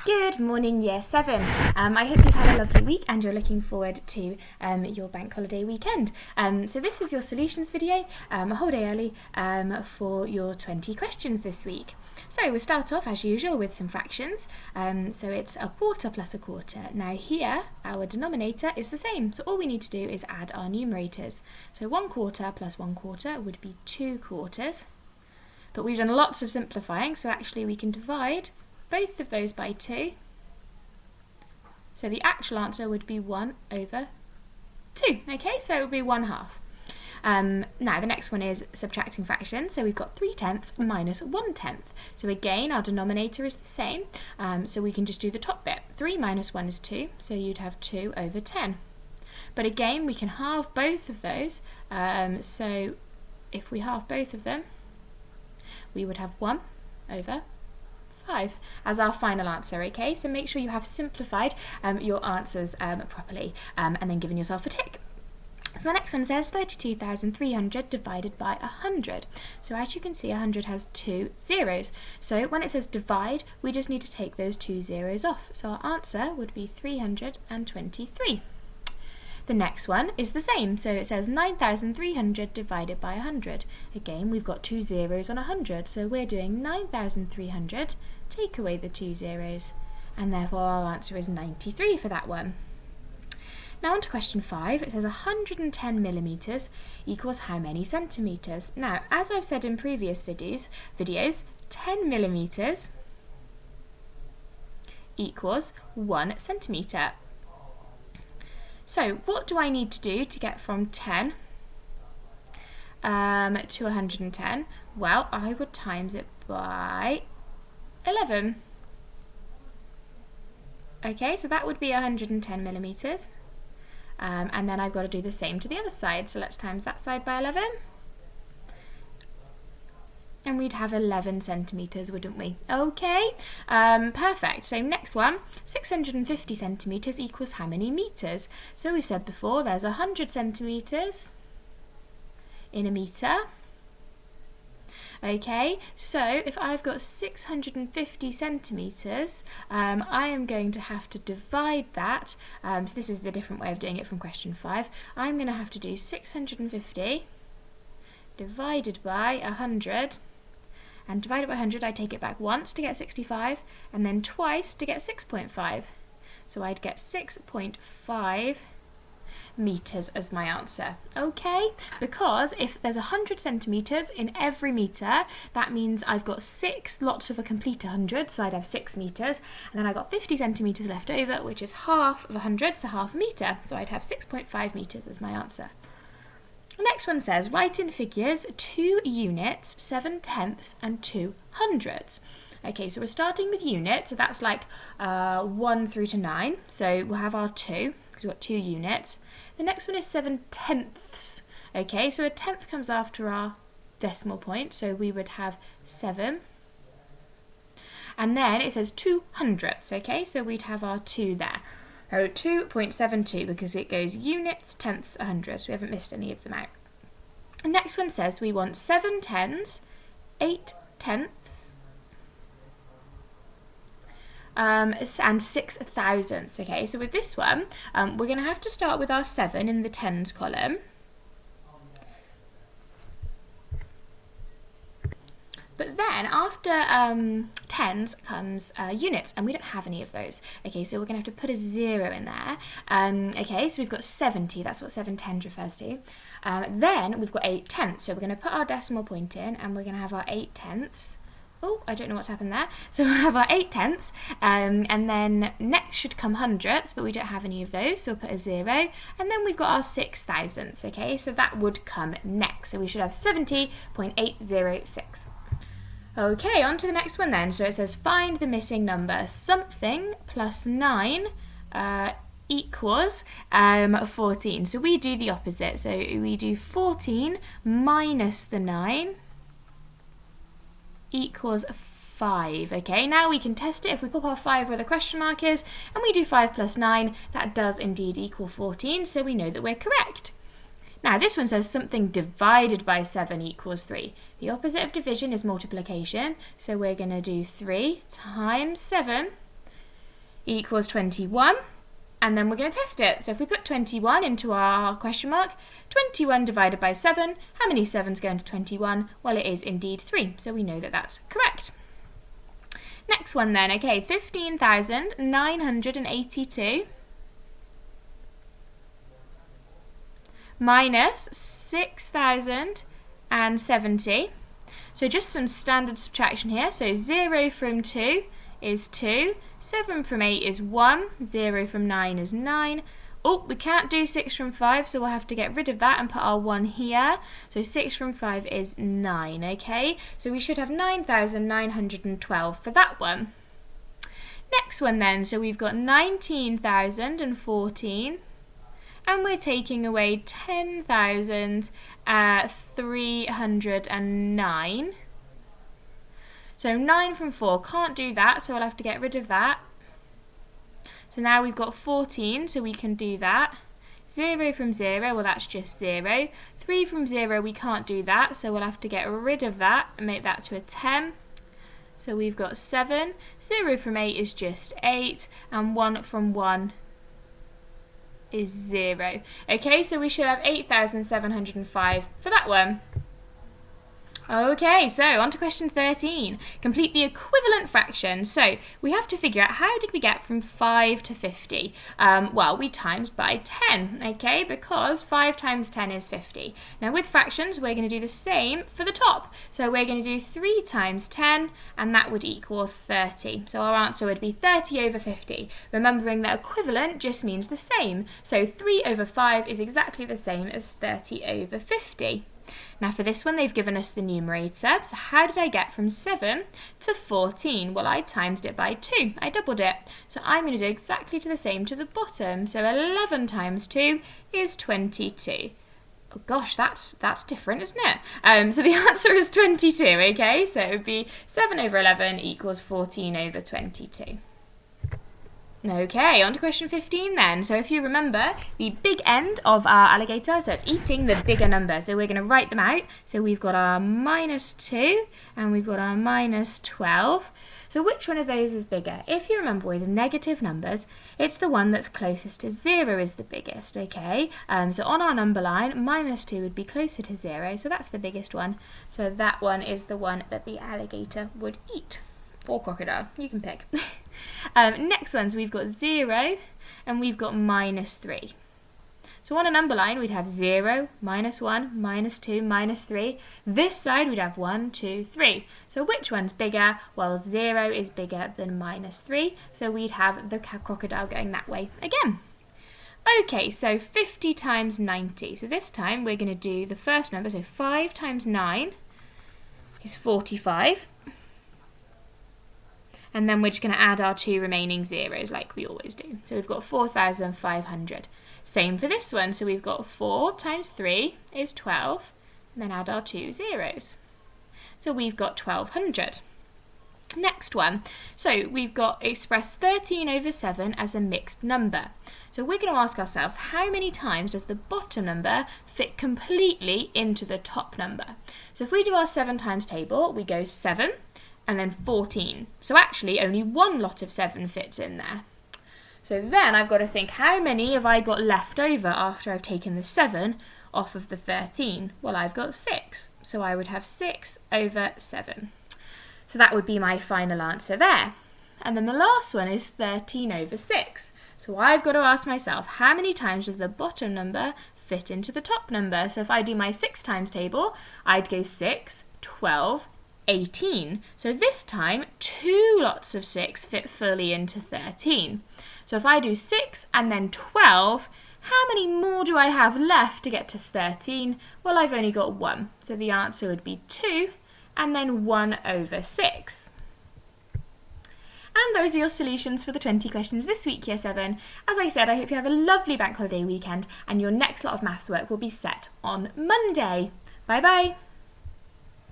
Good morning, Year 7. I hope you've had a lovely week and you're looking forward to your bank holiday weekend. So this is your solutions video, a whole day early for your 20 questions this week. So we'll start off as usual with some fractions. So it's a quarter plus a quarter. Now here, our denominator is the same. So all we need to do is add our numerators. So 1 quarter plus 1 quarter would be 2 quarters. But we've done lots of simplifying, so actually we can divide both of those by 2. So the actual answer would be 1 over 2. Okay, so it would be 1/2. Now the next one is subtracting fractions. So we've got 3/10 minus 1/10. So again, our denominator is the same. So we can just do the top bit. 3 minus 1 is 2. So you'd have 2 over 10. But again, we can halve both of those. So if we halve both of them, we would have 1 over 5 as our final answer, okay? So make sure you have simplified your answers properly and then given yourself a tick. So the next one says 32,300 divided by 100. So as you can see, 100 has 2 zeros. So when it says divide, we just need to take those 2 zeros off. So our answer would be 323. The next one is the same, so it says 9,300 divided by 100. Again, we've got 2 zeros on 100, so we're doing 9,300, take away the 2 zeros, and therefore our answer is 93 for that one. Now on to question 5, it says 110 millimetres equals how many centimetres? Now, as I've said in previous videos 10 millimetres equals 1 centimetre. So what do I need to do to get from 10 to 110? Well, I would times it by 11. Okay, so that would be 110 millimetres. And then I've got to do the same to the other side. So let's times that side by 11. And we'd have 11 centimetres, wouldn't we? Okay, perfect. So next one, 650 centimetres equals how many metres? So we've said before, there's 100 centimetres in a metre. Okay, so if I've got 650 centimetres, I am going to have to divide that. So this is the different way of doing it from question 5. I'm going to have to do 650 divided by 100. And divided by 100, I take it back once to get 65, and then twice to get 6.5. So I'd get 6.5 metres as my answer. Okay, because if there's 100 centimetres in every metre, that means I've got 6 lots of a complete 100, so I'd have 6 metres, and then I've got 50 centimetres left over, which is half of 100, so half a metre. So I'd have 6.5 metres as my answer. The next one says, write in figures 2 units, 7/10, and 2 hundredths. Okay, so we're starting with units, so that's like 1 through to 9. So we'll have our 2, because we've got 2 units. The next one is 7/10. Okay, so a tenth comes after our decimal point, so we would have 7. And then it says 2 hundredths, okay, so we'd have our 2 there. Oh, 2.72 because it goes units, tenths, 100, so we haven't missed any of them out. The next one says we want 7 tens, 8 tenths, and 6 thousandths. Okay, so with this one, we're going to have to start with our 7 in the tens column. But then after tens comes units, and we don't have any of those. Okay, so we're going to have to put a 0 in there. Okay, so we've got 70, that's what 7 tens refers to. Then we've got 8 tenths, so we're going to put our decimal point in, and we're going to have our 8 tenths. Oh, I don't know what's happened there. So we'll have our 8 tenths, and then next should come hundredths, but we don't have any of those, so we'll put a 0. And then we've got our 6 thousandths, okay, so that would come next. So we should have 70.806. Okay, on to the next one then. So it says find the missing number. Something plus 9 equals 14. So we do the opposite. So we do 14 minus the 9 equals 5. Okay, now we can test it. If we pop our 5 where the question mark is and we do 5 plus 9, that does indeed equal 14. So we know that we're correct. Now this one says something divided by 7 equals 3. The opposite of division is multiplication, so we're going to do 3 times 7 equals 21. And then we're going to test it. So if we put 21 into our question mark, 21 divided by 7, how many 7s go into 21? Well, it is indeed 3, so we know that that's correct. Next one then, okay, 15,982 minus 6,070. So just some standard subtraction here. So 0 from 2 is 2, 7 from 8 is 1, 0 from 9 is 9. Oh, we can't do 6 from 5, so we'll have to get rid of that and put our 1 here. So 6 from 5 is 9, okay? So we should have 9,912 for that one. Next one then, so we've got 19,014. And we're taking away 10,309. So 9 from 4, can't do that, so I'll have to get rid of that. So now we've got 14, so we can do that. 0 from 0, well that's just 0. 3 from 0, we can't do that, so we'll have to get rid of that and make that to a 10. So we've got 7. 0 from 8 is just 8, and 1 from 1 is 0. Okay, so we should have 8,705 for that one. Okay, so on to question 13. Complete the equivalent fraction. So we have to figure out how did we get from 5 to 50? Well, we times by 10, okay, because 5 times 10 is 50. Now with fractions, we're going to do the same for the top. So we're going to do 3 times 10, and that would equal 30. So our answer would be 30 over 50. Remembering that equivalent just means the same. So 3 over 5 is exactly the same as 30 over 50. Now for this one, they've given us the numerator. So how did I get from 7 to 14? Well, I times it by 2. I doubled it. So I'm going to do exactly the same to the bottom. So 11 times 2 is 22. Oh gosh, that's different, isn't it? So the answer is 22, okay? So it would be 7 over 11 equals 14 over 22. Okay, on to question 15 then. So if you remember, the big end of our alligator, so it's eating the bigger number. So we're going to write them out. So we've got our minus 2 and we've got our minus 12. So which one of those is bigger? If you remember with negative numbers, it's the one that's closest to 0 is the biggest, okay? So on our number line, minus 2 would be closer to 0, so that's the biggest one. So that one is the one that the alligator would eat. Or crocodile, you can pick. Next ones, we've got 0 and we've got minus 3. So on a number line, we'd have 0, minus 1, minus 2, minus 3. This side, we'd have 1, 2, 3. So which one's bigger? Well, 0 is bigger than minus 3. So we'd have the crocodile going that way again. Okay, so 50 times 90. So this time, we're going to do the first number. So 5 times 9 is 45. And then we're just going to add our 2 remaining zeros like we always do. So we've got 4,500. Same for this one. So we've got 4 times 3 is 12. And then add our 2 zeros. So we've got 1,200. Next one. So we've got express 13 over 7 as a mixed number. So we're going to ask ourselves, how many times does the bottom number fit completely into the top number? So if we do our 7 times table, we go 7. And then 14. So actually only one lot of 7 fits in there. So then I've got to think, how many have I got left over after I've taken the 7 off of the 13? Well, I've got 6. So I would have 6 over 7. So that would be my final answer there. And then the last one is 13 over 6. So I've got to ask myself, how many times does the bottom number fit into the top number? So if I do my 6 times table, I'd go 6, 12, 18. So this time, 2 lots of 6 fit fully into 13. So if I do 6 and then 12, how many more do I have left to get to 13? Well, I've only got 1. So the answer would be 2 and then 1 over 6. And those are your solutions for the 20 questions this week, Year 7. As I said, I hope you have a lovely bank holiday weekend and your next lot of maths work will be set on Monday. Bye bye.